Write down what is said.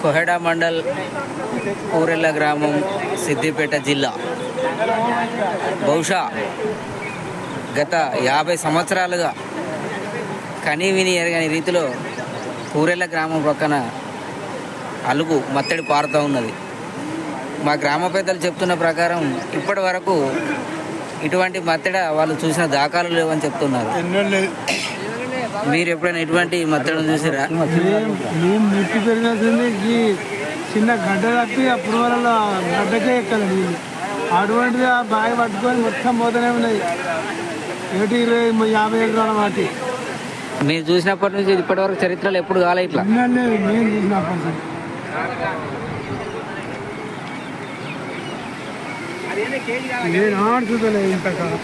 కోహెడా మండల్ ఊరెల్ల గ్రామం సిద్దిపేట జిల్లా. బహుశా గత 50 సంవత్సరాలుగా కనీ విని ఎరగని రీతిలో ఊరెల్ల గ్రామం పక్కన అలుగు మత్తడి పారుతూ ఉన్నది. మా గ్రామ పెద్దలు చెప్తున్న ప్రకారం ఇప్పటి వరకు ఇటువంటి మత్తడి వాళ్ళు చూసిన దాఖలు లేవని చెప్తున్నారు. మీరు ఎప్పుడైనా ఇటువంటి మత్తడిని చూసారా? మేము మిట్టి పెరిగినది చిన్న గడ్డ తప్పి అప్పుడు వల్ల గడ్డకే ఎక్కదు నీళ్ళు. అటువంటిది ఆ బావి పట్టుకొని మొత్తం పోతూనే ఉన్నది. 20-50 ఎకరాల వాటి మీరు చూసినప్పటి నుంచి ఇప్పటి వరకు చరిత్రలో ఎప్పుడు కాలే ఇట్లా. లేదు మేము చూసినప్పటి నేను ఆడుతుందలే ఇంతకాలం.